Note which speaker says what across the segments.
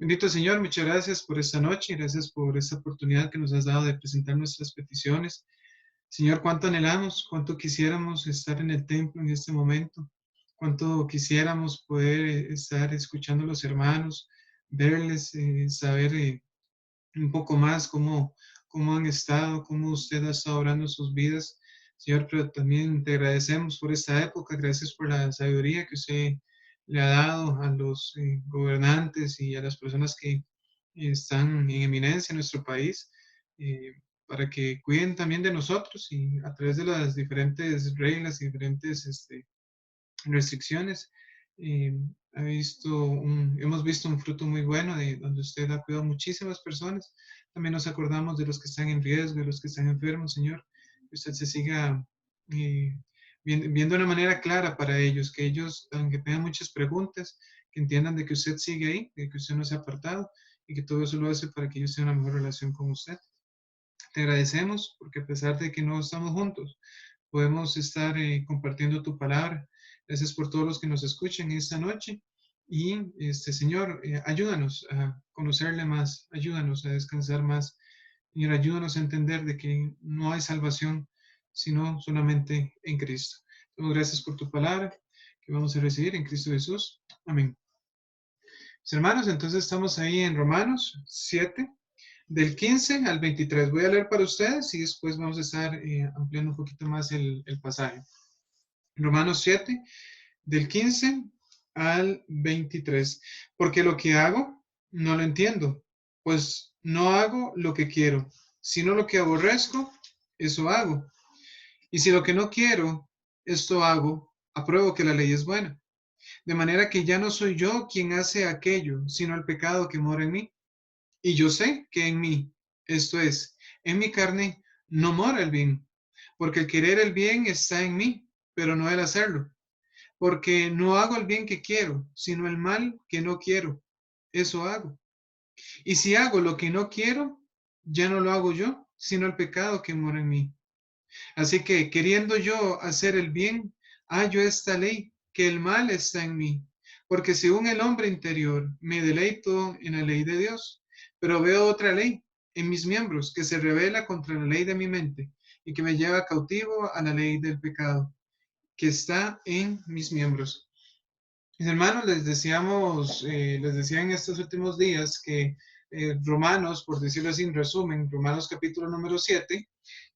Speaker 1: Bendito Señor, muchas gracias por esta noche, gracias por esta oportunidad que nos has dado de presentar nuestras peticiones. Señor, cuánto anhelamos, cuánto quisiéramos estar en el templo en este momento, cuánto quisiéramos poder estar escuchando a los hermanos, verles, saber un poco más cómo han estado, cómo usted ha estado obrando sus vidas. Señor, pero también te agradecemos por esta época, gracias por la sabiduría que usted le ha dado a los gobernantes y a las personas que están en eminencia en nuestro país, para que cuiden también de nosotros y a través de las diferentes reglas y diferentes restricciones. eh, hemos visto un fruto muy bueno de donde usted ha cuidado muchísimas personas. También nos acordamos de los que están en riesgo, de los que están enfermos, Señor. Que usted se siga eh, viendo de una manera clara para ellos, que ellos, aunque tengan muchas preguntas, que entiendan de que usted sigue ahí, de que usted no se ha apartado y que todo eso lo hace para que ellos tengan una mejor relación con usted. Te agradecemos porque a pesar de que no estamos juntos, podemos estar compartiendo tu palabra. Gracias por todos los que nos escuchan esta noche. Y, Señor, ayúdanos a conocerle más, ayúdanos a descansar más. Señor, ayúdanos a entender de que no hay salvación, sino solamente en Cristo. Damos gracias por tu palabra que vamos a recibir en Cristo Jesús. Amén. Mis hermanos, entonces estamos ahí en Romanos 7 del 15 al 23. Voy a leer para ustedes y después vamos a estar ampliando un poquito más el pasaje. Romanos 7, del 15 al 23. Porque lo que hago, no lo entiendo, pues no hago lo que quiero, sino lo que aborrezco, eso hago. Y si lo que no quiero, esto hago, apruebo que la ley es buena. De manera que ya no soy yo quien hace aquello, sino el pecado que mora en mí. Y yo sé que en mí, esto es, en mi carne, no mora el bien, porque el querer el bien está en mí, pero no el hacerlo. Porque no hago el bien que quiero, sino el mal que no quiero. Eso hago. Y si hago lo que no quiero, ya no lo hago yo, sino el pecado que mora en mí. Así que queriendo yo hacer el bien, hallo esta ley, que el mal está en mí. Porque según el hombre interior, me deleito en la ley de Dios, pero veo otra ley en mis miembros que se revela contra la ley de mi mente y que me lleva cautivo a la ley del pecado que está en mis miembros. Mis hermanos, les decía en estos últimos días que Romanos, por decirlo así, en resumen, Romanos capítulo número 7,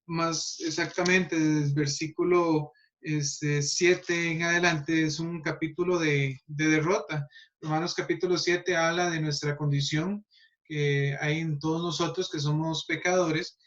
Speaker 1: más exactamente desde el versículo 7 en adelante, es un capítulo de derrota. Romanos capítulo 7 habla de nuestra condición que hay en todos nosotros que somos pecadores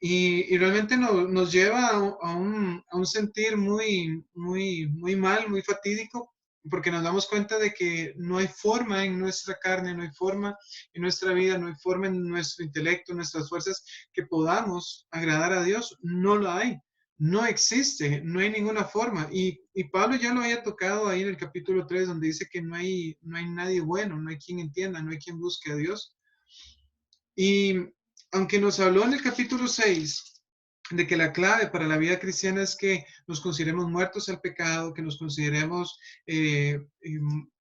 Speaker 1: y realmente nos lleva a un sentir muy mal, muy fatídico, porque nos damos cuenta de que no hay forma en nuestra carne, no hay forma en nuestra vida, no hay forma en nuestro intelecto, en nuestras fuerzas que podamos agradar a Dios. No lo hay, no existe, no hay ninguna forma. Y Pablo ya lo había tocado ahí en el capítulo 3 donde dice que no hay nadie bueno, no hay quien entienda, no hay quien busque a Dios. Y aunque nos habló en el capítulo 6 de que la clave para la vida cristiana es que nos consideremos muertos al pecado, que nos consideremos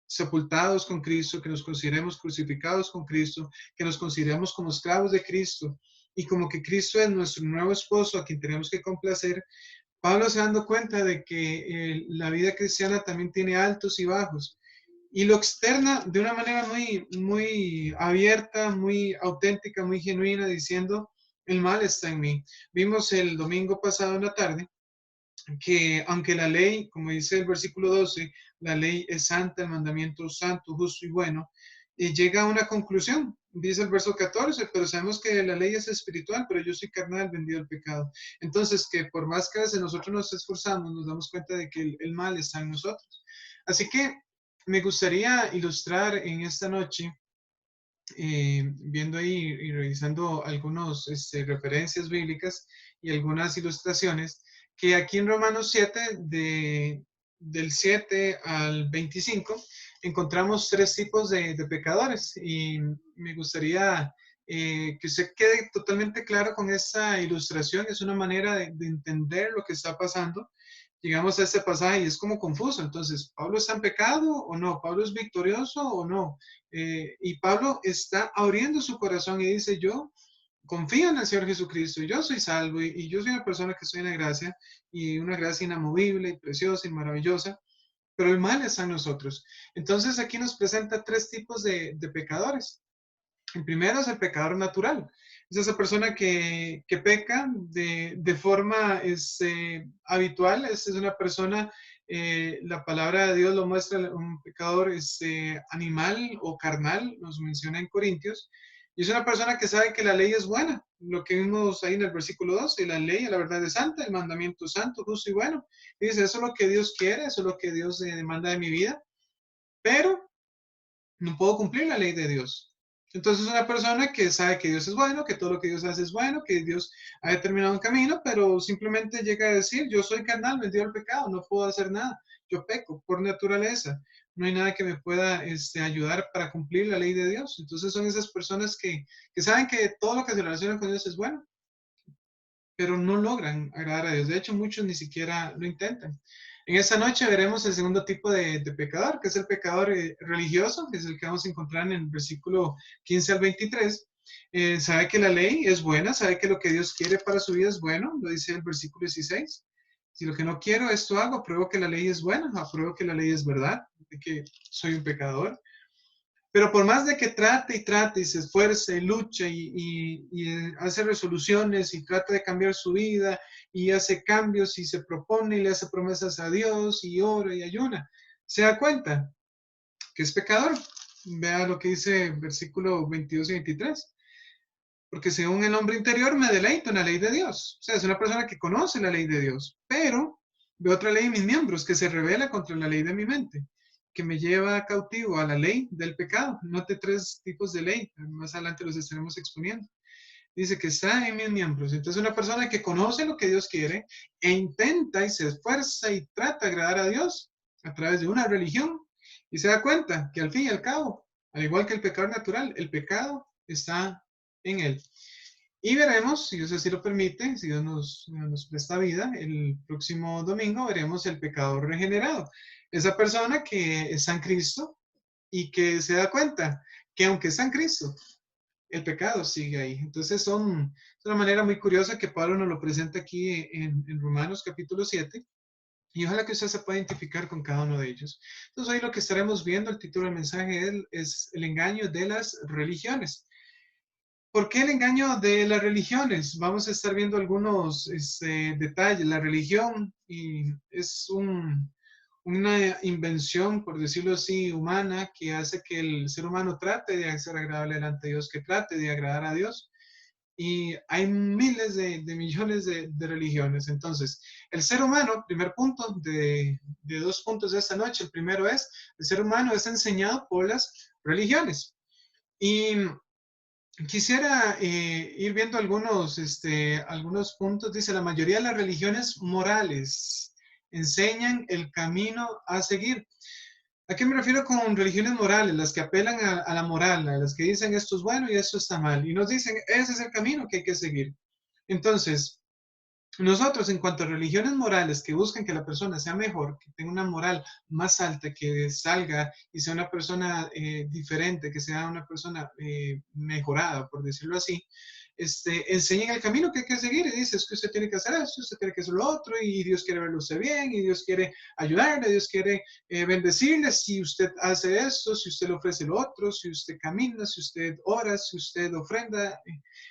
Speaker 1: sepultados con Cristo, que nos consideremos crucificados con Cristo, que nos consideremos como esclavos de Cristo y como que Cristo es nuestro nuevo esposo a quien tenemos que complacer. Pablo se dando cuenta de que la vida cristiana también tiene altos y bajos y lo externa de una manera muy abierta, muy auténtica, muy genuina, diciendo, el mal está en mí. Vimos el domingo pasado en la tarde que aunque la ley, como dice el versículo 12, la ley es santa, el mandamiento es santo, justo y bueno, y llega a una conclusión. Dice el verso 14, pero sabemos que la ley es espiritual, pero yo soy carnal, vendido al pecado. Entonces, que por más que a veces nosotros nos esforzamos, nos damos cuenta de que el mal está en nosotros. Así que me gustaría ilustrar en esta noche, viendo ahí y revisando algunas referencias bíblicas y algunas ilustraciones, que aquí en Romanos 7, del 7 al 25, encontramos tres tipos de pecadores y me gustaría que se quede totalmente claro con esta ilustración. Es una manera de entender lo que está pasando llegamos a este pasaje y es como confuso. Entonces, ¿Pablo está en pecado o no? ¿Pablo es victorioso o no? Y Pablo está abriendo su corazón y dice, yo confío en el Señor Jesucristo, yo soy salvo y yo soy una persona que estoy en la gracia y una gracia inamovible y preciosa y maravillosa, pero el mal está en nosotros. Entonces aquí nos presenta tres tipos de pecadores. El primero es el pecador natural. Es esa persona que peca de forma habitual. Es una persona, la palabra de Dios lo muestra, un pecador animal o carnal, nos menciona en Corintios. Y es una persona que sabe que la ley es buena. Lo que vimos ahí en el versículo 12, la ley, la verdad es santa, el mandamiento es santo, justo y bueno. Y dice, eso es lo que Dios quiere, eso es lo que Dios demanda de mi vida. Pero no puedo cumplir la ley de Dios. Entonces una persona que sabe que Dios es bueno, que todo lo que Dios hace es bueno, que Dios ha determinado un camino, pero simplemente llega a decir, yo soy carnal, vendido al pecado, no puedo hacer nada, yo peco por naturaleza, no hay nada que me pueda ayudar para cumplir la ley de Dios. Entonces son esas personas que saben que todo lo que se relaciona con Dios es bueno, pero no logran agradar a Dios. De hecho, muchos ni siquiera lo intentan. En esta noche veremos el segundo tipo de pecador, que es el pecador religioso, que es el que vamos a encontrar en el versículo 15 al 23. Sabe que la ley es buena, sabe que lo que Dios quiere para su vida es bueno, lo dice el versículo 16. Si lo que no quiero, esto hago, apruebo que la ley es buena, apruebo que la ley es verdad, de que soy un pecador. Pero por más de que trate y trate y se esfuerce, lucha y hace resoluciones y trata de cambiar su vida y hace cambios y se propone y le hace promesas a Dios y ora y ayuna, se da cuenta que es pecador. Vea lo que dice versículo 22 y 23. Porque según el hombre interior me deleito en la ley de Dios. O sea, es una persona que conoce la ley de Dios, pero ve otra ley en mis miembros que se revela contra la ley de mi mente, que me lleva cautivo a la ley del pecado. Note tres tipos de ley, más adelante los estaremos exponiendo. Dice que está en mis miembros. Entonces, una persona que conoce lo que Dios quiere e intenta y se esfuerza y trata de agradar a Dios a través de una religión y se da cuenta que al fin y al cabo, al igual que el pecado natural, el pecado está en él. Y veremos, si Dios así lo permite, si Dios nos presta vida, el próximo domingo veremos el pecador regenerado. Esa persona que está en Cristo y que se da cuenta que aunque está en Cristo, el pecado sigue ahí. Entonces es una manera muy curiosa que Pablo nos lo presenta aquí en Romanos capítulo 7. Y ojalá que usted se pueda identificar con cada uno de ellos. Entonces hoy lo que estaremos viendo, el título del mensaje es el engaño de las religiones. ¿Por qué el engaño de las religiones? Vamos a estar viendo algunos detalles. La religión es una invención, por decirlo así, humana, que hace que el ser humano trate de ser agradable delante de Dios, que trate de agradar a Dios. Y hay miles de millones de religiones. Entonces, el ser humano, primer punto de dos puntos de esta noche, el primero es, el ser humano es enseñado por las religiones. Y quisiera ir viendo algunos puntos. Dice, la mayoría de las religiones morales enseñan el camino a seguir. ¿A qué me refiero con religiones morales? Las que apelan a la moral, a las que dicen esto es bueno y esto está mal. Y nos dicen, ese es el camino que hay que seguir. Entonces, nosotros, en cuanto a religiones morales que buscan que la persona sea mejor, que tenga una moral más alta, que salga y sea una persona diferente, que sea una persona mejorada, por decirlo así, enseñan el camino que hay que seguir y dice, es que usted tiene que hacer esto, usted tiene que hacer lo otro, y Dios quiere verlo usted bien, y Dios quiere ayudarle, Dios quiere bendecirle si usted hace esto, si usted le ofrece lo otro, si usted camina, si usted ora, si usted ofrenda.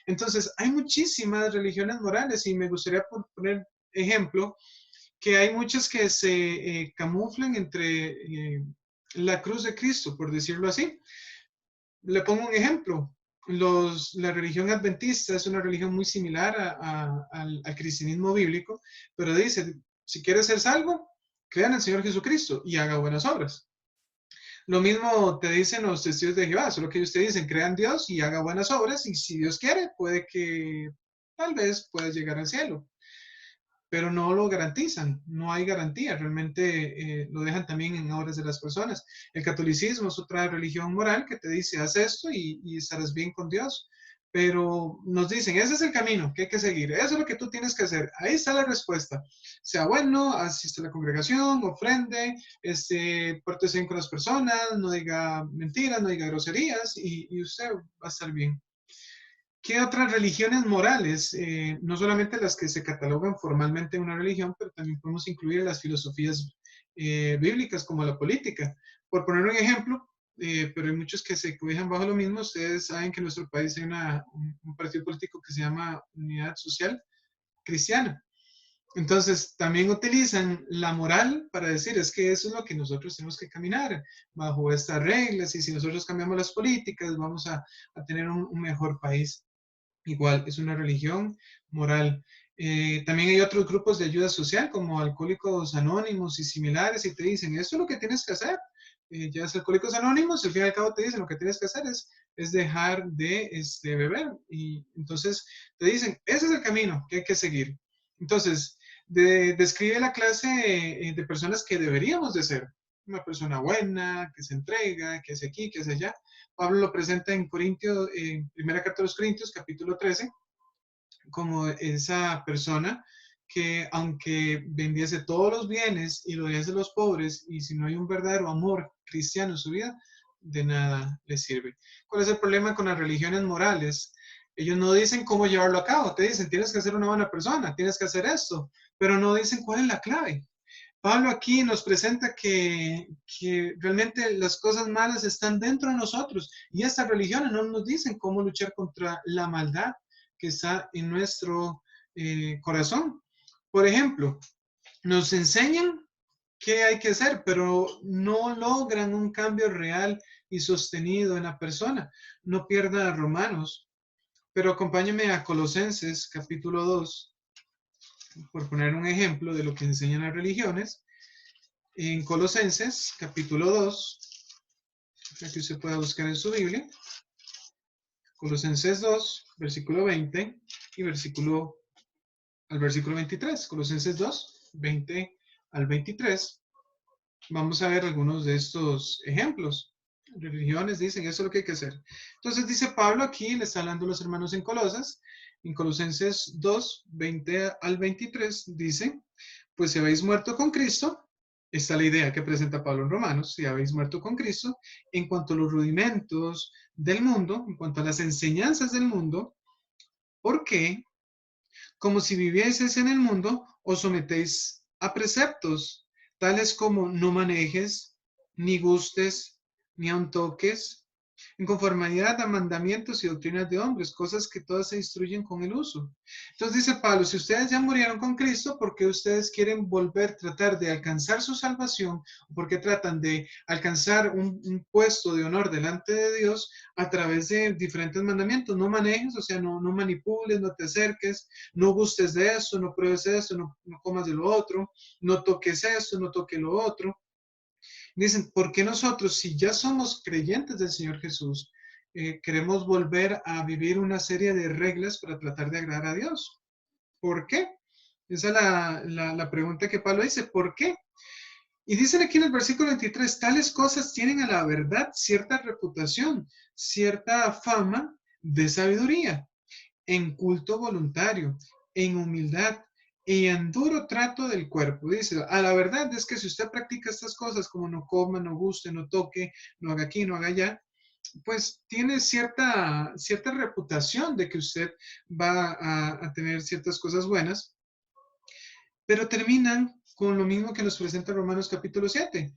Speaker 1: Entonces, hay muchísimas religiones morales y me gustaría poner ejemplo que hay muchas que se camuflan entre la cruz de Cristo, por decirlo así. Le pongo un ejemplo. La religión adventista es una religión muy similar al cristianismo bíblico, pero dice, si quieres ser salvo, crea en el Señor Jesucristo y haga buenas obras. Lo mismo te dicen los testigos de Jehová, solo que ellos te dicen, crea en Dios y haga buenas obras, y si Dios quiere, puede que tal vez puedas llegar al cielo, pero no lo garantizan, no hay garantía, realmente lo dejan también en obras de las personas. El catolicismo es otra religión moral que te dice, haz esto y estarás bien con Dios, pero nos dicen, ese es el camino que hay que seguir, eso es lo que tú tienes que hacer, ahí está la respuesta, sea bueno, asiste a la congregación, ofrende, pórtese bien con las personas, no diga mentiras, no diga groserías y usted va a estar bien. ¿Qué otras religiones morales? No solamente las que se catalogan formalmente en una religión, pero también podemos incluir las filosofías bíblicas como la política. Por poner un ejemplo, pero hay muchos que se cobijan bajo lo mismo. Ustedes saben que en nuestro país hay un partido político que se llama Unidad Social Cristiana. Entonces, también utilizan la moral para decir, es que eso es lo que nosotros tenemos que caminar bajo estas reglas y si nosotros cambiamos las políticas, vamos a tener un mejor país. Igual, es una religión moral. También hay otros grupos de ayuda social como Alcohólicos Anónimos y similares y te dicen, esto es lo que tienes que hacer. Ya es Alcohólicos Anónimos, al fin y al cabo te dicen, lo que tienes que hacer es dejar de beber. Y entonces te dicen, ese es el camino que hay que seguir. Entonces, describe la clase de personas que deberíamos de ser. Una persona buena, que se entrega, que hace aquí, que hace allá. Pablo lo presenta en Corintios, en primera carta de los Corintios, capítulo 13, como esa persona que aunque vendiese todos los bienes y lo diese a los pobres, y si no hay un verdadero amor cristiano en su vida, de nada le sirve. ¿Cuál es el problema con las religiones morales? Ellos no dicen cómo llevarlo a cabo, te dicen, tienes que ser una buena persona, tienes que hacer esto, pero no dicen cuál es la clave. Pablo aquí nos presenta que realmente las cosas malas están dentro de nosotros y estas religiones no nos dicen cómo luchar contra la maldad que está en nuestro corazón. Por ejemplo, nos enseñan qué hay que hacer, pero no logran un cambio real y sostenido en la persona. No pierdan a Romanos, pero acompáñenme a Colosenses capítulo 2, por poner un ejemplo de lo que enseñan las religiones. En Colosenses, capítulo 2, aquí usted puede buscar en su Biblia, Colosenses 2, versículo 20 y versículo 23. Colosenses 2, 20 al 23. Vamos a ver algunos de estos ejemplos. Religiones dicen, eso es lo que hay que hacer. Entonces dice Pablo aquí, le está hablando a los hermanos en Colosas, en Colosenses 2, 20 al 23, dice, pues si habéis muerto con Cristo, esta es la idea que presenta Pablo en Romanos, si habéis muerto con Cristo, en cuanto a los rudimentos del mundo, en cuanto a las enseñanzas del mundo, ¿por qué? Como si vivieseis en el mundo, os sometéis a preceptos, tales como no manejes, ni gustes, ni aun toques, en conformidad a mandamientos y doctrinas de hombres, cosas que todas se instruyen con el uso. Entonces dice Pablo, si ustedes ya murieron con Cristo, ¿por qué ustedes quieren volver, tratar de alcanzar su salvación? ¿Por qué tratan de alcanzar un puesto de honor delante de Dios a través de diferentes mandamientos? No manejes, o sea, no manipules, no te acerques, no gustes de esto, no pruebes esto, no comas de lo otro, no toques esto, no toques lo otro. Dicen, ¿por qué nosotros, si ya somos creyentes del Señor Jesús, queremos volver a vivir una serie de reglas para tratar de agradar a Dios? ¿Por qué? Esa es la pregunta que Pablo dice, ¿por qué? Y dicen aquí en el versículo 23, tales cosas tienen a la verdad cierta reputación, cierta fama de sabiduría, en culto voluntario, en humildad y en duro trato del cuerpo. Dice, a la verdad es que si usted practica estas cosas como no coma, no guste, no toque, no haga aquí, no haga allá, pues tiene cierta reputación de que usted va a tener ciertas cosas buenas, pero terminan con lo mismo que nos presenta Romanos capítulo 7,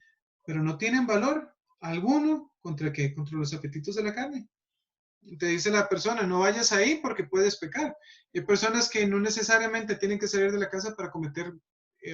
Speaker 1: pero no tienen valor alguno contra qué, contra los apetitos de la carne. Te dice la persona, no vayas ahí porque puedes pecar. Hay personas que no necesariamente tienen que salir de la casa para cometer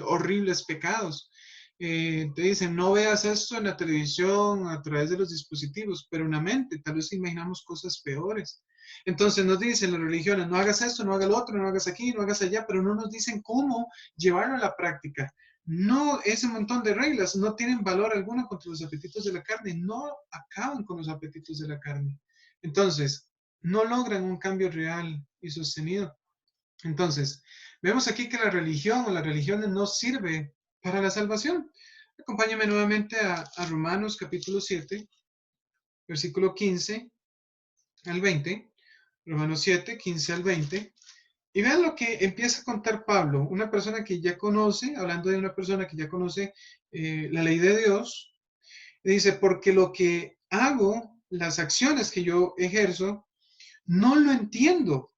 Speaker 1: horribles pecados. Te dicen, no veas esto en la televisión, a través de los dispositivos, pero en la mente tal vez imaginamos cosas peores. Entonces nos dicen las religiones, no hagas esto, no hagas lo otro, no hagas aquí, no hagas allá, pero no nos dicen cómo llevarlo a la práctica. No, ese montón de reglas no tienen valor alguno contra los apetitos de la carne, no acaban con los apetitos de la carne. Entonces, no logran un cambio real y sostenido. Entonces, vemos aquí que la religión o las religiones no sirve para la salvación. Acompáñame nuevamente a Romanos capítulo 7, versículo 15 al 20. Romanos 7, 15 al 20. Y vean lo que empieza a contar Pablo, una persona que ya conoce, hablando de una persona que ya conoce la ley de Dios. Dice, porque lo que hago, las acciones que yo ejerzo, no lo entiendo.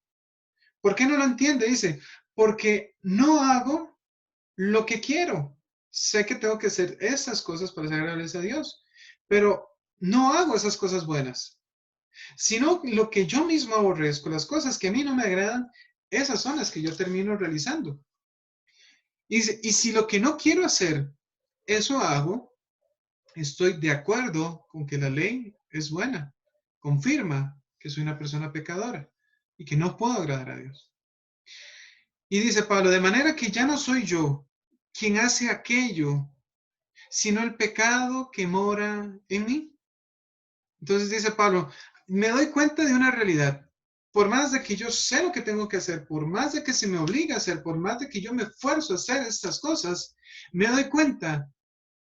Speaker 1: ¿Por qué no lo entiende? Dice, porque no hago lo que quiero. Sé que tengo que hacer esas cosas para ser agradables a Dios, pero no hago esas cosas buenas, sino lo que yo mismo aborrezco, las cosas que a mí no me agradan, esas son las que yo termino realizando. Y si lo que no quiero hacer, eso hago, estoy de acuerdo con que la ley es buena, confirma que soy una persona pecadora y que no puedo agradar a Dios. Y dice Pablo, de manera que ya no soy yo quien hace aquello, sino el pecado que mora en mí. Entonces dice Pablo, me doy cuenta de una realidad. Por más de que yo sé lo que tengo que hacer, por más de que se me obliga a hacer, por más de que yo me esfuerzo a hacer estas cosas, me doy cuenta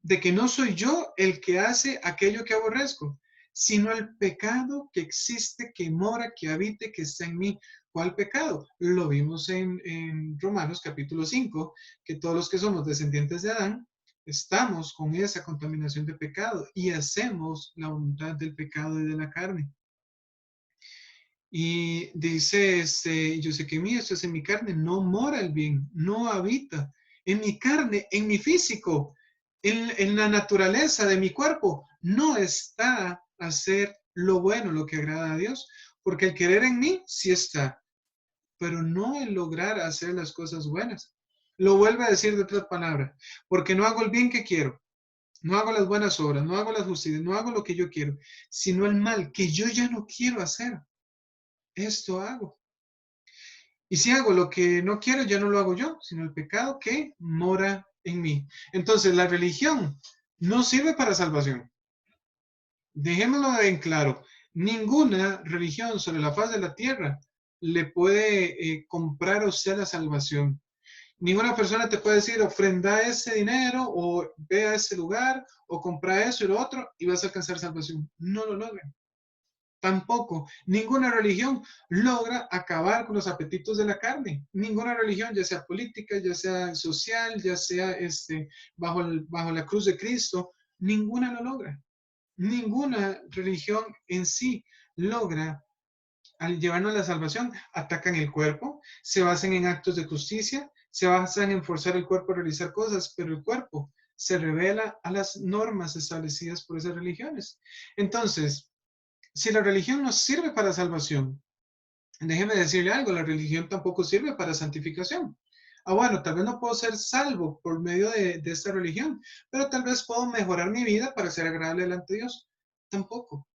Speaker 1: de que no soy yo el que hace aquello que aborrezco, sino el pecado que existe, que mora, que habite, que está en mí. ¿Cuál pecado? Lo vimos en Romanos capítulo 5, que todos los que somos descendientes de Adán, estamos con esa contaminación de pecado y hacemos la voluntad del pecado y de la carne. Y dice, yo sé que en mí, esto es en mi carne, no mora el bien, no habita en mi carne, en mi físico, en la naturaleza de mi cuerpo, no está hacer lo bueno, lo que agrada a Dios, porque el querer en mí sí está, pero no el lograr hacer las cosas buenas. Lo vuelve a decir de otra palabra, porque no hago el bien que quiero, no hago las buenas obras, no hago las justicias, no hago lo que yo quiero, sino el mal que yo ya no quiero hacer. Esto hago. Y si hago lo que no quiero, ya no lo hago yo, sino el pecado que mora en mí. Entonces, la religión no sirve para salvación. Dejémoslo en claro. Ninguna religión sobre la faz de la tierra le puede comprar a usted la salvación. Ninguna persona te puede decir, ofrenda ese dinero o ve a ese lugar o compra eso y lo otro y vas a alcanzar salvación. No lo logran. Tampoco, ninguna religión logra acabar con los apetitos de la carne. Ninguna religión, ya sea política, ya sea social, ya sea bajo la cruz de Cristo, ninguna lo logra. Ninguna religión en sí logra al llevarnos a la salvación. Atacan el cuerpo, se basan en actos de justicia, se basan en forzar el cuerpo a realizar cosas, pero el cuerpo se revela a las normas establecidas por esas religiones. Entonces, si la religión no sirve para salvación, déjeme decirle algo, la religión tampoco sirve para santificación. Bueno, tal vez no puedo ser salvo por medio de esta religión, pero tal vez puedo mejorar mi vida para ser agradable delante de Dios. Tampoco.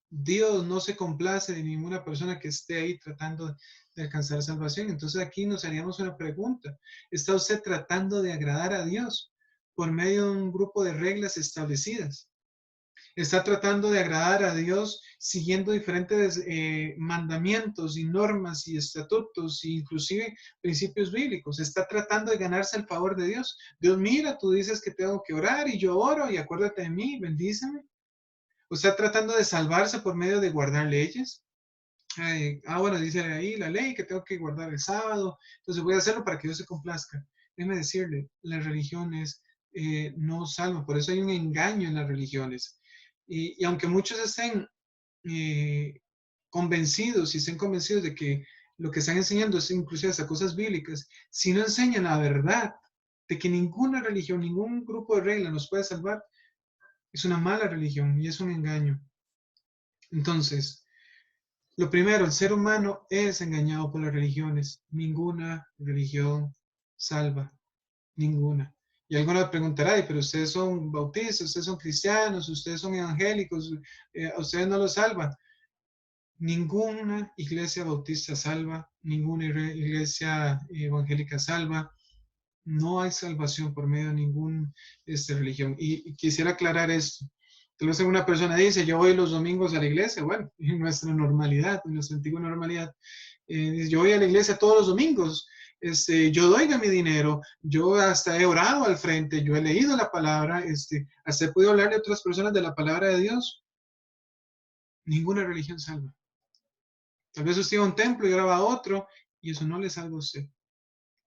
Speaker 1: Dios no se complace de ninguna persona que esté ahí tratando de alcanzar salvación. Entonces aquí nos haríamos una pregunta. ¿Está usted tratando de agradar a Dios por medio de un grupo de reglas establecidas? Está tratando de agradar a Dios siguiendo diferentes mandamientos y normas y estatutos e inclusive principios bíblicos. Está tratando de ganarse el favor de Dios. Dios, mira, tú dices que tengo que orar y yo oro y acuérdate de mí, bendíceme. ¿O está tratando de salvarse por medio de guardar leyes? Bueno, dice ahí la ley que tengo que guardar el sábado, entonces voy a hacerlo para que Dios se complazca. Déjeme decirle, las religiones no salvan, por eso hay un engaño en las religiones. Y aunque muchos estén eh, convencidos y estén convencidos de que lo que están enseñando es inclusive hasta cosas bíblicas, si no enseñan la verdad de que ninguna religión, ningún grupo de reglas nos puede salvar, es una mala religión y es un engaño. Entonces, lo primero, el ser humano es engañado por las religiones. Ninguna religión salva, ninguna. Y alguno preguntará, pero ustedes son bautistas, ustedes son cristianos, ustedes son evangélicos, a ustedes no los salvan. Ninguna iglesia bautista salva, ninguna iglesia evangélica salva. No hay salvación por medio de ninguna religión. Y quisiera aclarar esto. Tal vez una persona dice, yo voy los domingos a la iglesia. Bueno, en nuestra normalidad, en nuestra antigua normalidad, yo voy a la iglesia todos los domingos. Yo doy de mi dinero, yo hasta he orado al frente, yo he leído la palabra, hasta he podido hablarle a otras personas de la palabra de Dios. Ninguna religión salva. Tal vez usted iba a un templo y ahora va a otro, y eso no le salva a usted,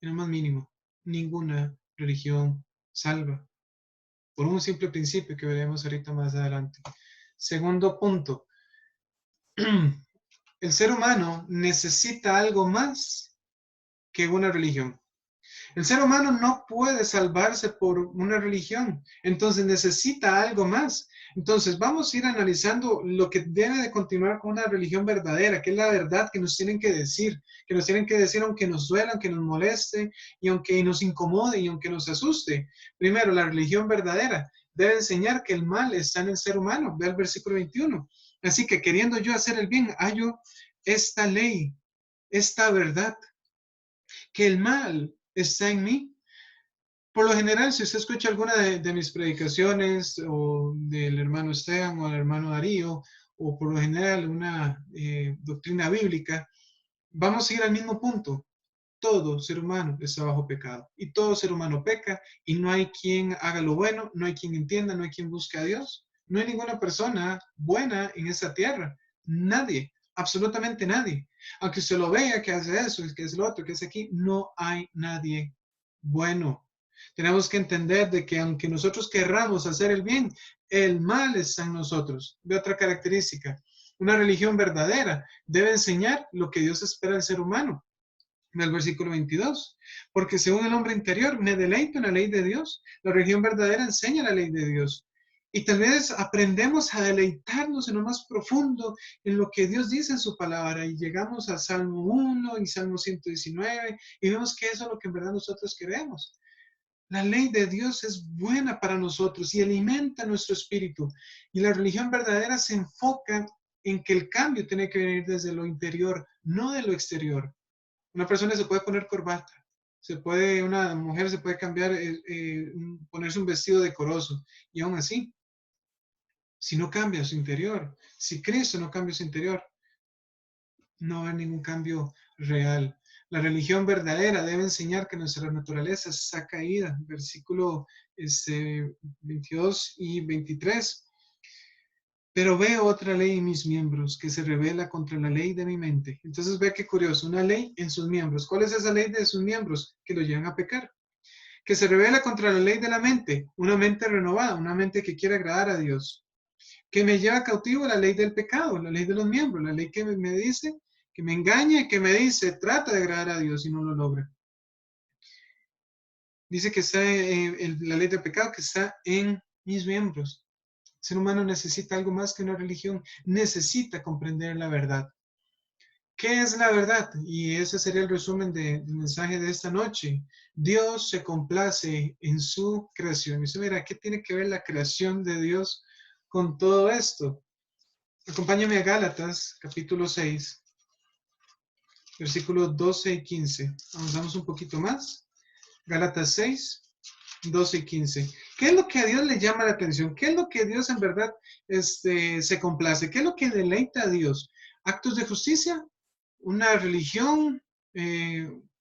Speaker 1: en lo más mínimo. Ninguna religión salva, por un simple principio que veremos ahorita más adelante. Segundo punto, el ser humano necesita algo más que una religión. El ser humano no puede salvarse por una religión, entonces necesita algo más. Entonces vamos a ir analizando lo que debe de continuar con una religión verdadera, que es la verdad que nos tienen que decir aunque nos duela, aunque nos moleste y aunque nos incomode y aunque nos asuste. Primero, la religión verdadera debe enseñar que el mal está en el ser humano. Ve el versículo 21. Así que queriendo yo hacer el bien, hallo esta ley, esta verdad, que el mal está en mí. Por lo general, si usted escucha alguna de mis predicaciones o del hermano Esteban o del hermano Darío, o por lo general una doctrina bíblica, vamos a ir al mismo punto. Todo ser humano está bajo pecado y todo ser humano peca y no hay quien haga lo bueno, no hay quien entienda, no hay quien busque a Dios. No hay ninguna persona buena en esta tierra. Nadie, absolutamente nadie. Aunque usted lo vea que hace eso, que es lo otro, que es aquí, no hay nadie bueno. Tenemos que entender de que aunque nosotros querramos hacer el bien, el mal está en nosotros. De otra característica, una religión verdadera debe enseñar lo que Dios espera del ser humano. En el versículo 22, porque según el hombre interior me deleito en la ley de Dios. La religión verdadera enseña la ley de Dios. Y tal vez aprendemos a deleitarnos en lo más profundo, en lo que Dios dice en su palabra, y llegamos a Salmo 1 y Salmo 119, y vemos que eso es lo que en verdad nosotros queremos. La ley de Dios es buena para nosotros y alimenta nuestro espíritu. Y la religión verdadera se enfoca en que el cambio tiene que venir desde lo interior, no de lo exterior. Una persona se puede poner corbata, una mujer se puede cambiar, ponerse un vestido decoroso, y aún así, si no cambia su interior, si Cristo no cambia su interior, no va a haber ningún cambio real. La religión verdadera debe enseñar que nuestra naturaleza está caída. Versículo 22 y 23. Pero veo otra ley en mis miembros que se revela contra la ley de mi mente. Entonces ve qué curioso, una ley en sus miembros. ¿Cuál es esa ley de sus miembros? Que lo llevan a pecar. Que se revela contra la ley de la mente, una mente renovada, una mente que quiere agradar a Dios. Que me lleva cautivo la ley del pecado, la ley de los miembros, la ley que me dice, que me engaña y que me dice, trata de agradar a Dios y no lo logra. Dice que está la ley del pecado que está en mis miembros. El ser humano necesita algo más que una religión, necesita comprender la verdad. ¿Qué es la verdad? Y ese sería el resumen del mensaje de esta noche. Dios se complace en su creación. Y usted mira, ¿qué tiene que ver la creación de Dios con todo esto? Acompáñame a Gálatas, capítulo 6, versículos 12 y 15. Avanzamos un poquito más. Gálatas 6, 12 y 15. ¿Qué es lo que a Dios le llama la atención? ¿Qué es lo que Dios en verdad se complace? ¿Qué es lo que deleita a Dios? ¿Actos de justicia? ¿Una religión?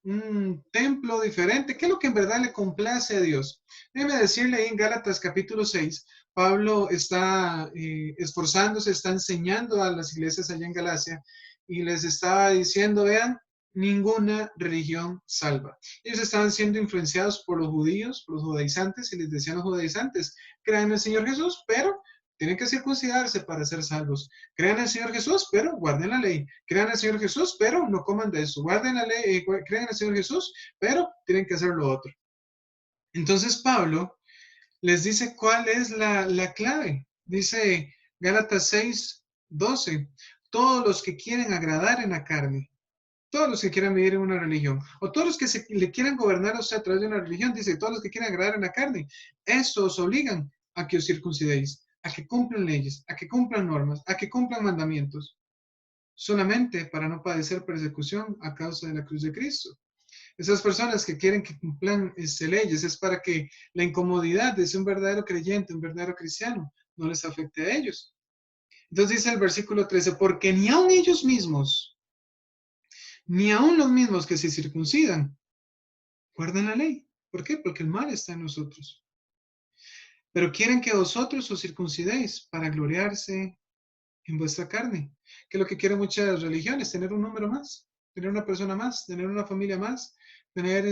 Speaker 1: ¿Un templo diferente? ¿Qué es lo que en verdad le complace a Dios? Déjeme decirle ahí en Gálatas capítulo 6, Pablo está esforzándose, está enseñando a las iglesias allá en Galacia y les estaba diciendo, vean, ninguna religión salva. Ellos estaban siendo influenciados por los judíos, por los judaizantes, y les decían a los judaizantes, crean en el Señor Jesús, pero tienen que circuncidarse para ser salvos. Crean en el Señor Jesús, pero guarden la ley. Crean en el Señor Jesús, pero no coman de eso. Guarden la ley, crean en el Señor Jesús, pero tienen que hacer lo otro. Entonces Pablo les dice cuál es la clave. Dice Gálatas 6, 12. Todos los que quieren agradar en la carne, todos los que quieran vivir en una religión, o todos los que le quieran gobernar a usted a través de una religión, dice, todos los que quieran agradar en la carne, eso os obligan a que os circuncidéis, a que cumplan leyes, a que cumplan normas, a que cumplan mandamientos, solamente para no padecer persecución a causa de la cruz de Cristo. Esas personas que quieren que cumplan leyes es para que la incomodidad de ser un verdadero creyente, un verdadero cristiano, no les afecte a ellos. Entonces dice el versículo 13, porque ni aun ellos mismos, ni aun los mismos que se circuncidan, guardan la ley. ¿Por qué? Porque el mal está en nosotros. Pero quieren que vosotros os circuncidéis para gloriarse en vuestra carne, que es lo que quieren muchas religiones, tener un número más, tener una persona más, tener una familia más, tener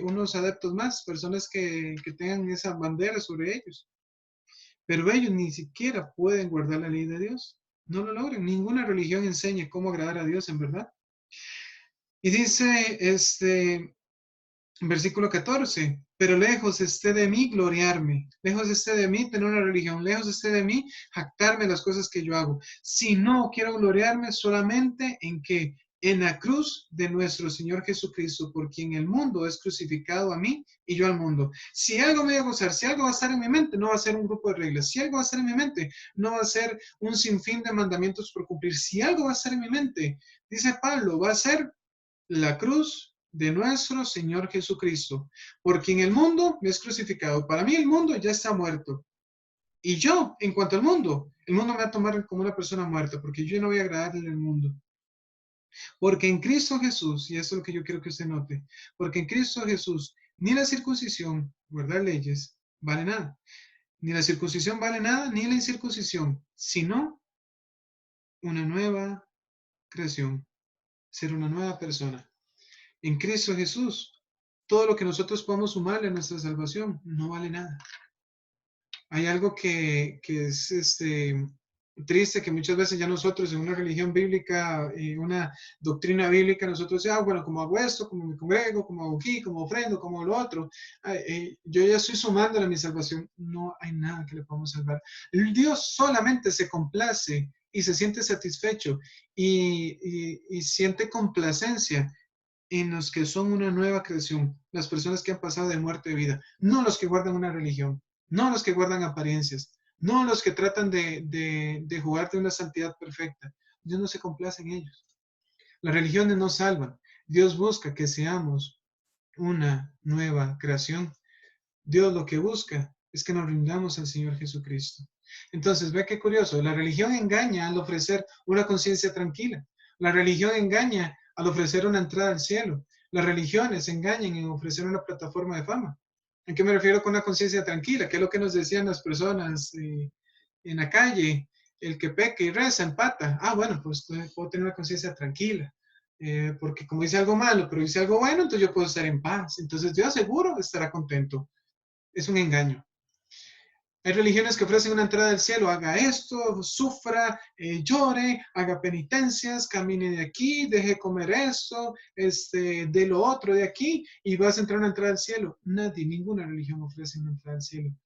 Speaker 1: unos adeptos más, personas que tengan esa bandera sobre ellos. Pero ellos ni siquiera pueden guardar la ley de Dios. No lo logran. Ninguna religión enseña cómo agradar a Dios en verdad. Y dice versículo 14, pero lejos esté de mí gloriarme, lejos esté de mí tener una religión, lejos esté de mí jactarme de las cosas que yo hago. Si no quiero gloriarme solamente en que en la cruz de nuestro Señor Jesucristo, por quien el mundo es crucificado a mí y yo al mundo. Si algo me voy a gozar, si algo va a estar en mi mente, no va a ser un grupo de reglas. Si algo va a estar en mi mente, no va a ser un sinfín de mandamientos por cumplir. Si algo va a estar en mi mente, dice Pablo, va a ser la cruz de nuestro Señor Jesucristo, porque en el mundo me es crucificado. Para mí el mundo ya está muerto. Y yo, en cuanto al mundo, el mundo me va a tomar como una persona muerta, porque yo no voy a agradarle al mundo. Porque en Cristo Jesús, y eso es lo que yo quiero que usted note, porque en Cristo Jesús ni la circuncisión, guardar leyes, vale nada. Ni la circuncisión vale nada, ni la incircuncisión, sino una nueva creación, ser una nueva persona. En Cristo Jesús, todo lo que nosotros podamos sumarle a nuestra salvación no vale nada. Hay algo que es triste, que muchas veces ya nosotros en una religión bíblica, una doctrina bíblica, nosotros decimos, bueno, como hago esto, como me congrego, como hago aquí, como ofrendo, como lo otro, yo ya estoy sumándole a mi salvación. No hay nada que le podamos salvar. Dios solamente se complace y se siente satisfecho y siente complacencia en los que son una nueva creación, las personas que han pasado de muerte a vida, no los que guardan una religión, no los que guardan apariencias, no los que tratan de jugar de una santidad perfecta. Dios no se complace en ellos. Las religiones no salvan. Dios busca que seamos una nueva creación. Dios lo que busca es que nos rindamos al Señor Jesucristo. Entonces, ve qué curioso, la religión engaña al ofrecer una conciencia tranquila. La religión engaña al ofrecer una entrada al cielo. Las religiones engañan en ofrecer una plataforma de fama. ¿En qué me refiero con una conciencia tranquila? ¿Qué es lo que nos decían las personas en la calle? El que peca y reza empata. Ah, bueno, pues puedo tener una conciencia tranquila. Porque como hice algo malo, pero hice algo bueno, entonces yo puedo estar en paz. Entonces Dios seguro estará contento. Es un engaño. Hay religiones que ofrecen una entrada al cielo, haga esto, sufra, llore, haga penitencias, camine de aquí, deje comer esto, de lo otro de aquí y vas a entrar a una entrada al cielo. Nadie, ninguna religión ofrece una entrada al cielo.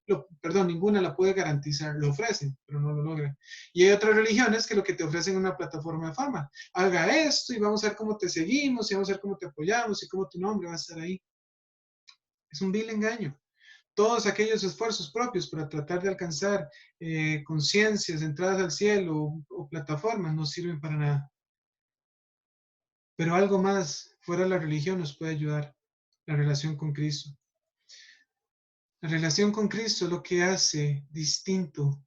Speaker 1: Perdón, ninguna la puede garantizar, lo ofrecen, pero no lo logran. Y hay otras religiones que lo que te ofrecen es una plataforma de fama. Haga esto y vamos a ver cómo te seguimos y vamos a ver cómo te apoyamos y cómo tu nombre va a estar ahí. Es un vil engaño. Todos aquellos esfuerzos propios para tratar de alcanzar conciencias, entradas al cielo o plataformas no sirven para nada. Pero algo más fuera de la religión nos puede ayudar, la relación con Cristo. La relación con Cristo es lo que hace distinto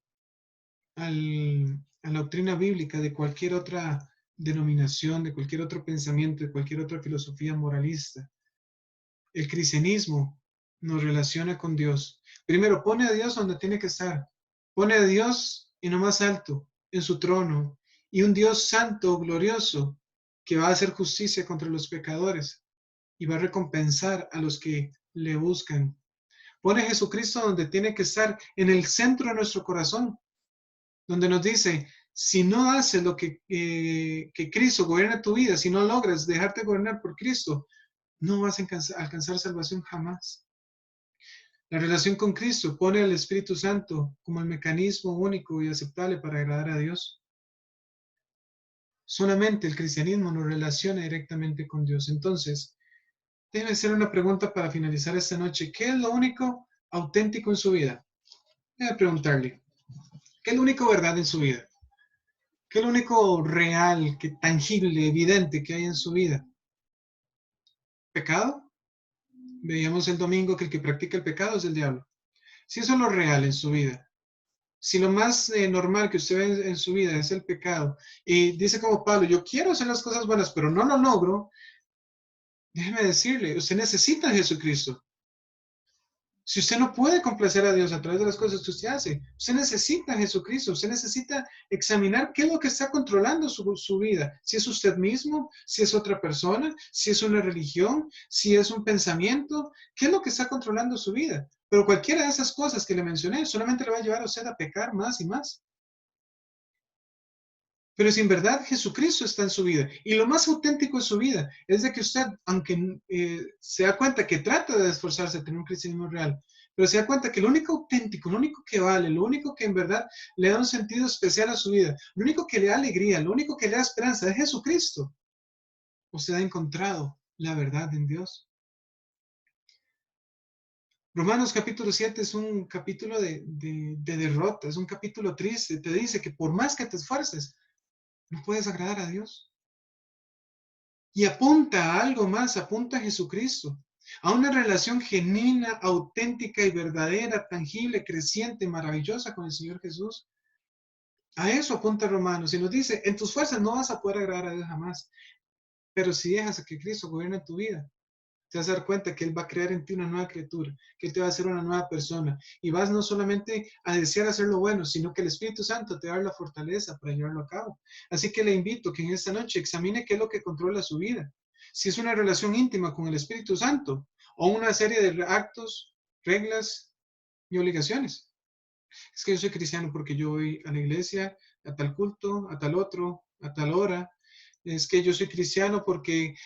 Speaker 1: a la doctrina bíblica de cualquier otra denominación, de cualquier otro pensamiento, de cualquier otra filosofía moralista. El cristianismo nos relaciona con Dios. Primero, pone a Dios donde tiene que estar. Pone a Dios en lo más alto, en su trono. Y un Dios santo, glorioso, que va a hacer justicia contra los pecadores y va a recompensar a los que le buscan. Pone a Jesucristo donde tiene que estar, en el centro de nuestro corazón, donde nos dice, si no haces lo que Cristo gobierna tu vida, si no logras dejarte gobernar por Cristo, no vas a alcanzar salvación jamás. La relación con Cristo pone al Espíritu Santo como el mecanismo único y aceptable para agradar a Dios. Solamente el cristianismo nos relaciona directamente con Dios. Entonces, déjeme hacer una pregunta para finalizar esta noche. ¿Qué es lo único auténtico en su vida? Déjeme preguntarle, ¿qué es lo único verdad en su vida? ¿Qué es lo único real, que tangible, evidente que hay en su vida? ¿Pecado? Veíamos el domingo que el que practica el pecado es el diablo. Si eso es lo real en su vida, si lo más normal que usted ve en su vida es el pecado, y dice como Pablo, yo quiero hacer las cosas buenas, pero no lo logro, déjeme decirle, usted necesita a Jesucristo. Si usted no puede complacer a Dios a través de las cosas que usted hace, usted necesita a Jesucristo, usted necesita examinar qué es lo que está controlando su vida. Si es usted mismo, si es otra persona, si es una religión, si es un pensamiento, qué es lo que está controlando su vida. Pero cualquiera de esas cosas que le mencioné solamente le va a llevar a usted a pecar más y más. Pero si en verdad Jesucristo está en su vida y lo más auténtico de su vida es de que usted, aunque se da cuenta que trata de esforzarse a tener un cristianismo real, pero se da cuenta que lo único auténtico, lo único que vale, lo único que en verdad le da un sentido especial a su vida, lo único que le da alegría, lo único que le da esperanza es Jesucristo, usted ha encontrado la verdad en Dios. Romanos capítulo 7 es un capítulo de derrota, es un capítulo triste. Te dice que por más que te esfuerces, no puedes agradar a Dios. Y apunta a algo más, apunta a Jesucristo, a una relación genuina, auténtica y verdadera, tangible, creciente, maravillosa con el Señor Jesús. A eso apunta Romanos y nos dice, en tus fuerzas no vas a poder agradar a Dios jamás, pero si dejas a que Cristo gobierne tu vida, te vas a dar cuenta que Él va a crear en ti una nueva criatura, que Él te va a hacer una nueva persona. Y vas no solamente a desear hacer lo bueno, sino que el Espíritu Santo te va a dar la fortaleza para llevarlo a cabo. Así que le invito que en esta noche examine qué es lo que controla su vida. Si es una relación íntima con el Espíritu Santo o una serie de actos, reglas y obligaciones. Es que yo soy cristiano porque yo voy a la iglesia, a tal culto, a tal otro, a tal hora. Es que yo soy cristiano porque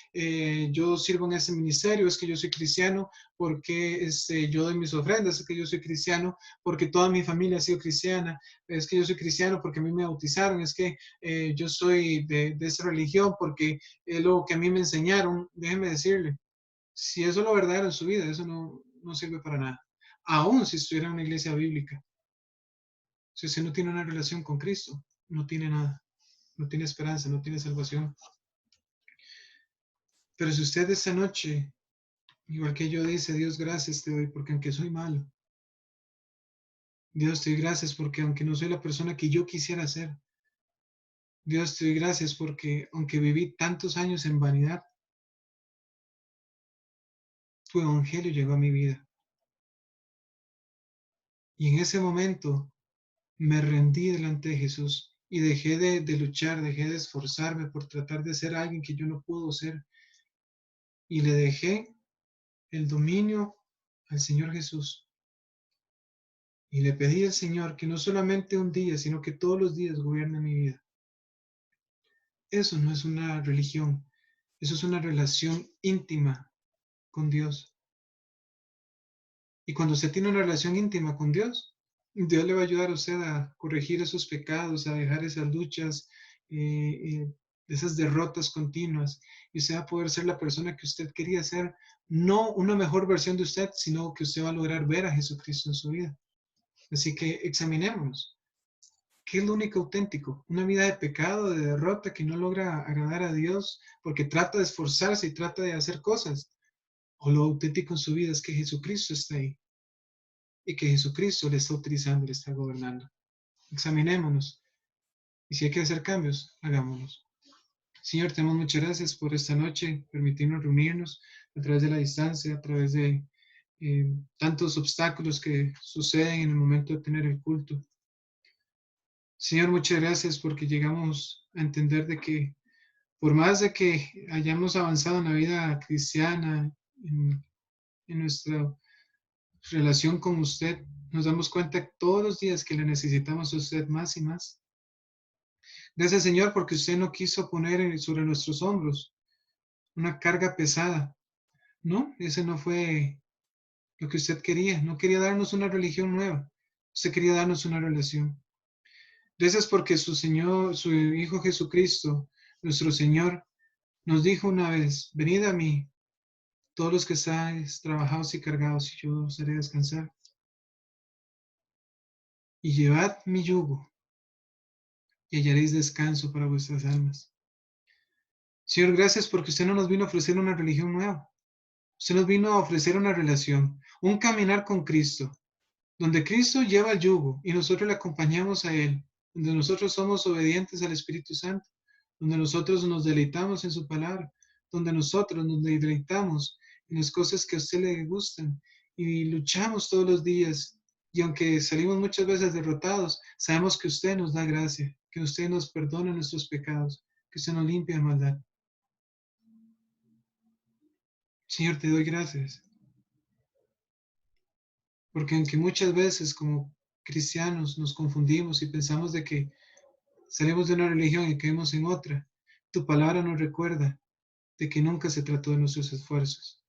Speaker 1: yo sirvo en ese ministerio, es que yo soy cristiano porque yo doy mis ofrendas, es que yo soy cristiano porque toda mi familia ha sido cristiana, es que yo soy cristiano porque a mí me bautizaron, es que yo soy de esa religión porque es lo que a mí me enseñaron. Déjeme decirle, si eso es lo verdadero en su vida, eso no sirve para nada. Aún si estuviera en una iglesia bíblica. Si usted no tiene una relación con Cristo, no tiene nada, no tiene esperanza, no tiene salvación. Pero si usted esta noche, igual que yo, dice, Dios, gracias te doy porque aunque soy malo, Dios te doy gracias porque aunque no soy la persona que yo quisiera ser, Dios te doy gracias porque aunque viví tantos años en vanidad, tu evangelio llegó a mi vida. Y en ese momento me rendí delante de Jesús y dejé de luchar, dejé de esforzarme por tratar de ser alguien que yo no puedo ser. Y le dejé el dominio al Señor Jesús. Y le pedí al Señor que no solamente un día, sino que todos los días gobierne mi vida. Eso no es una religión, eso es una relación íntima con Dios. Y cuando usted tiene una relación íntima con Dios, Dios le va a ayudar a usted a corregir esos pecados, a dejar esas luchas, esas derrotas continuas. Y usted va a poder ser la persona que usted quería ser, no una mejor versión de usted, sino que usted va a lograr ver a Jesucristo en su vida. Así que examinémonos. ¿Qué es lo único auténtico? Una vida de pecado, de derrota, que no logra agradar a Dios porque trata de esforzarse y trata de hacer cosas. O lo auténtico en su vida es que Jesucristo está ahí y que Jesucristo le está utilizando, le está gobernando. Examinémonos. Y si hay que hacer cambios, hagámonos. Señor, te damos muchas gracias por esta noche, permitirnos reunirnos a través de la distancia, a través de tantos obstáculos que suceden en el momento de tener el culto. Señor, muchas gracias porque llegamos a entender de que por más de que hayamos avanzado en la vida cristiana, en nuestra relación con usted, nos damos cuenta todos los días que le necesitamos a usted más y más. Gracias, Señor, porque usted no quiso poner sobre nuestros hombros una carga pesada. No, ese no fue lo que usted quería. No quería darnos una religión nueva. Usted quería darnos una relación. Gracias porque su Señor, su Hijo Jesucristo, nuestro Señor, nos dijo una vez, venid a mí, todos los que estáis trabajados y cargados, y yo os haré descansar. Y llevad mi yugo, y hallaréis descanso para vuestras almas. Señor, gracias porque usted no nos vino a ofrecer una religión nueva. Usted nos vino a ofrecer una relación, un caminar con Cristo, donde Cristo lleva el yugo y nosotros le acompañamos a Él, donde nosotros somos obedientes al Espíritu Santo, donde nosotros nos deleitamos en su palabra, donde nosotros nos deleitamos en las cosas que a usted le gustan y luchamos todos los días. Y aunque salimos muchas veces derrotados, sabemos que usted nos da gracia, que usted nos perdona nuestros pecados, que usted nos limpia de maldad. Señor, te doy gracias, porque aunque muchas veces como cristianos nos confundimos y pensamos de que salimos de una religión y caemos en otra, tu palabra nos recuerda de que nunca se trató de nuestros esfuerzos,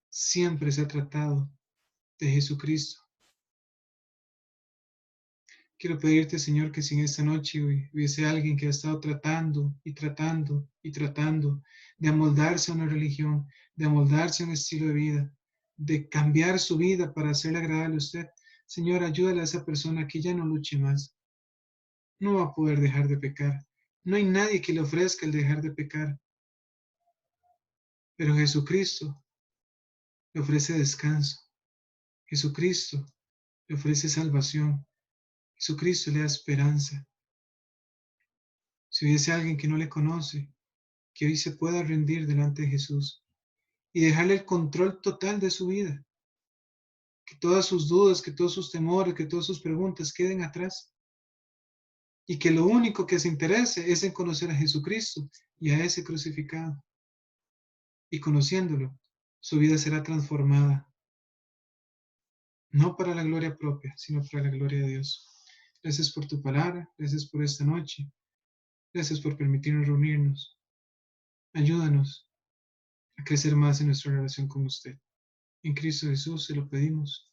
Speaker 1: siempre se ha tratado de Jesucristo. Quiero pedirte, Señor, que si en esta noche hubiese alguien que ha estado tratando y tratando y tratando de amoldarse a una religión, de amoldarse a un estilo de vida, de cambiar su vida para hacerle agradable a usted, Señor, ayúdale a esa persona que ya no luche más. No va a poder dejar de pecar. No hay nadie que le ofrezca el dejar de pecar, pero Jesucristo le ofrece descanso. Jesucristo le ofrece salvación. Jesucristo le da esperanza. Si hubiese alguien que no le conoce, que hoy se pueda rendir delante de Jesús y dejarle el control total de su vida, que todas sus dudas, que todos sus temores, que todas sus preguntas queden atrás y que lo único que se interese es en conocer a Jesucristo y a ese crucificado. Y conociéndolo, su vida será transformada, no para la gloria propia, sino para la gloria de Dios. Gracias por tu palabra, gracias por esta noche, gracias por permitirnos reunirnos. Ayúdanos a crecer más en nuestra relación con usted. En Cristo Jesús se lo pedimos.